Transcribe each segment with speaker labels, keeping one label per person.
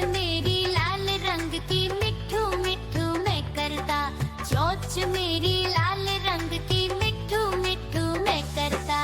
Speaker 1: मेरी लाल रंग की मिठू मिठू मैं करता, चोंच मेरी लाल रंग की मिठू मिठू मैं करता।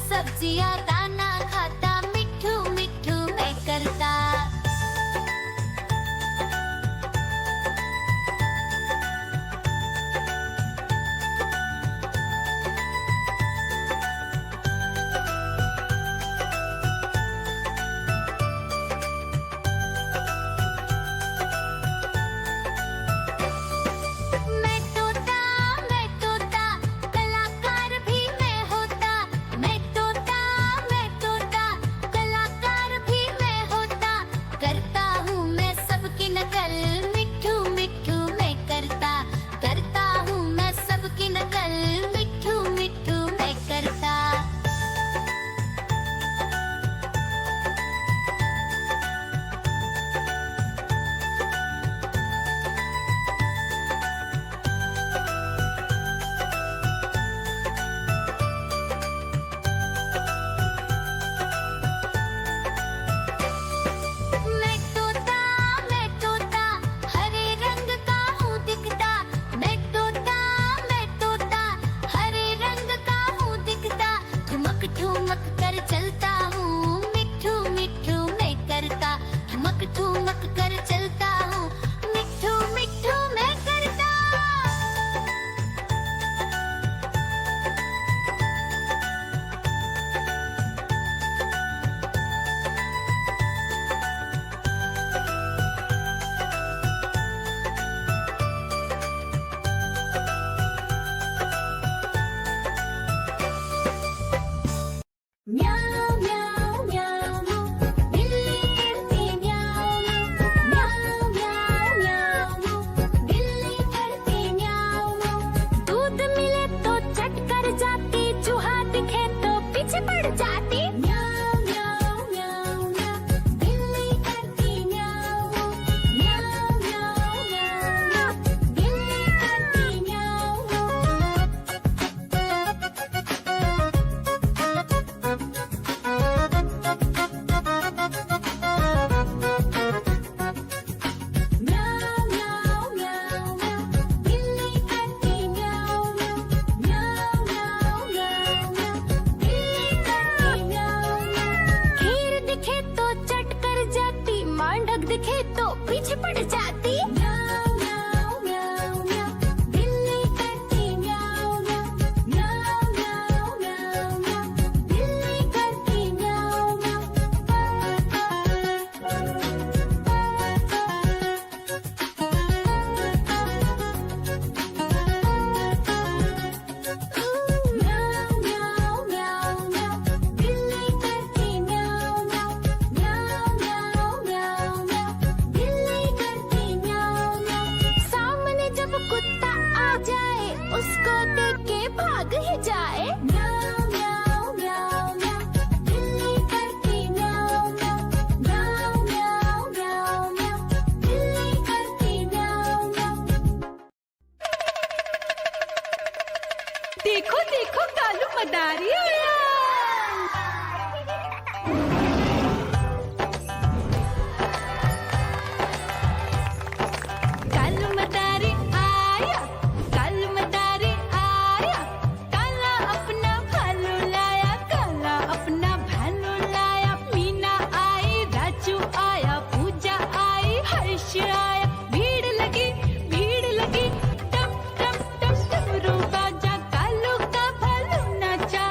Speaker 1: सब्जियां दाना खाता मिठू मिठू मैं करता। ठुमक कर चलता हूँ मिठू मिठू मैं करता, ठुमक कर चलता हूँ मिठू मिठू मैं करता। म्याऊ म्याऊ म्याऊ बिल्ली करती म्याऊ म्याऊ म्याऊ म्याऊ बिल्ली करती म्याऊ। दूध मिले तो चट कर जाती, चूहा दिखे तो पीछे पड़ जाती। म्याऊ म्याऊ म्याऊ म्याऊ बिल्ली करती म्याऊ म्याऊ म्याऊ म्याऊ बिल्ली करती म्याऊ। दिखे तो पीछे पड़ जाती। म्याऊ म्याऊ म्याऊ म्याऊ बिल्ली करती म्याऊ म्याऊ म्याऊ म्याऊ म्याऊ बिल्ली करती म्याऊ म्याऊ म्याऊ म्याऊ म्याऊ बिल्ली करती म्याऊ म्याऊ म्याऊ म्याऊ सामने जब कुत्ता आ जाए उसको देख के भाग ही जाए। म्याऊ म्याऊ म्याऊ म्याऊ बिल्ली करती म्याऊ म्याऊ म्याऊ म्याऊ म्याऊ बिल्ली करती म्याऊ म्याऊ। देखो देखो कालू मदारी आया। भीड़ लगी टम टम टम रूबा जा कालू का भालू नाचा।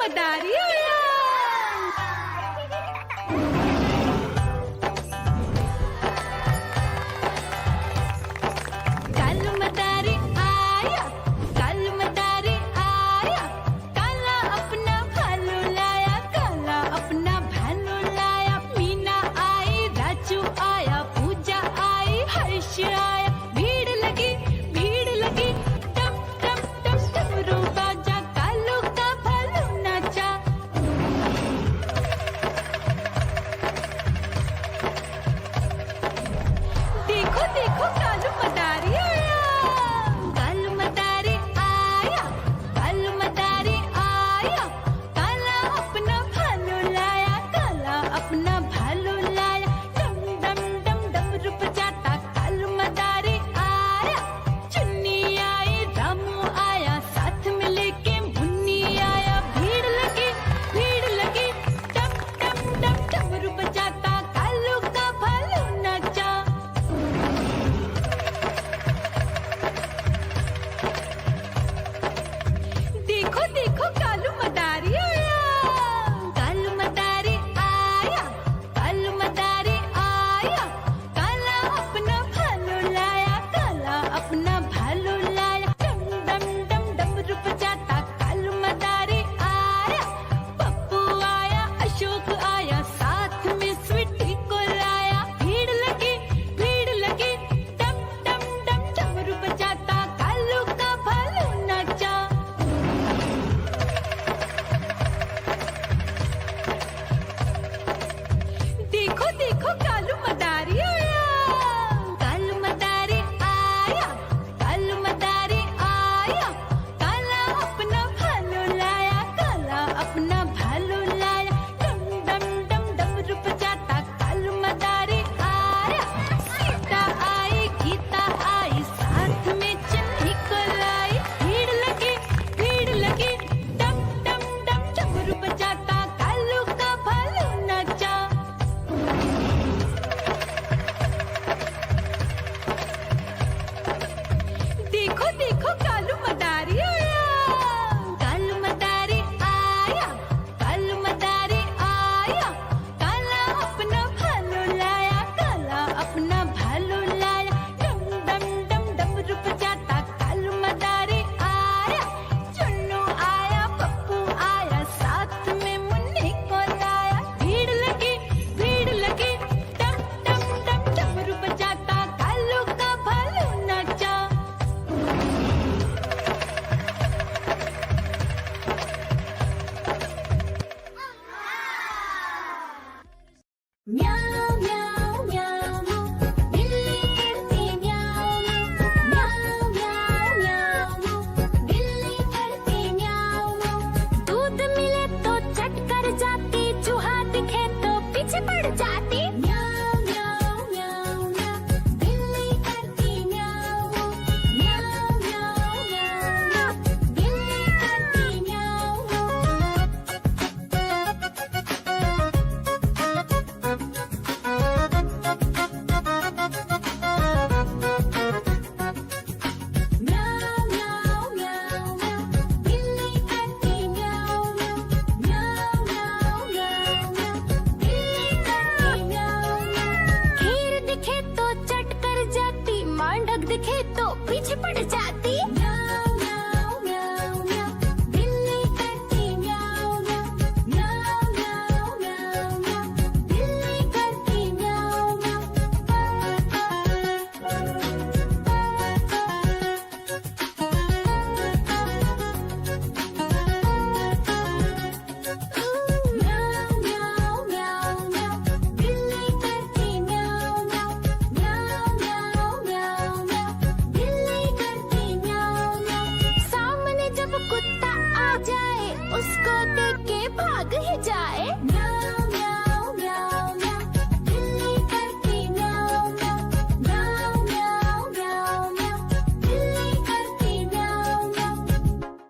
Speaker 1: मदारी आया। कालू मदारी आया, कालू मदारी आया, काला अपना भालू लाया, काला अपना भालू लाया। मीना आई, राजू आया, पूजा आई, हर्ष आया। भीड़ लगी टम टम टम डमरू बाजा, कालू का भालू नाचा। देखो देखो कालू मदारी आया, कालू मदारी आया, कालू मदारी आया, काला अपना भालू लाया, काला अपना भालू लाया। डम डम डम डमरू बजाता कालू मदारी आया। चुन्नी आई, रामू आया, साथ में लेके मुन्नी आया। भीड़ लगी टम टम टम डमरू बजाता कालू का भालू नाचा। देखो देखो कालू मदारी आया, कालू मदारी आया, कालू मदारी आया, काला अपना भालू लाया, काला अपना भालू लाया। डम डम डम डमरू बजाता कालू मदारी आया। पप्पू आया, अशोक आया, साथ में स्वीटी को लाया। भीड़ लगी टम टम टम डमरू बजाता कालू का भालू नाचा। देखो देखो कालू मदारी आया, कालू मदारी आया, कालू मदारी आया, काला अपना भालू लाया, काला अपना भालू लाया। डम डम डम डमरू बजाता कालू मदारी आया। सीता आई, गीता आई, साथ में चन्नी को लाई। भीड़ लगी टम टम टम डमरू बजाता कालू का भालू नाचा। देखो देखो कालू मदारी आया, कालू मदारी आया, कालू मदारी आया, काला अपना भालू लाया, काला अपना भालू लाया। डम डम डम डमरू बजाता कालू मदारी आया। चुन्नू आया, पप्पू आया, साथ में मुन्नी को लाया। भीड़ लगी टम टम टम डमरू बजाता कालू का भालू नाचा। म्याऊ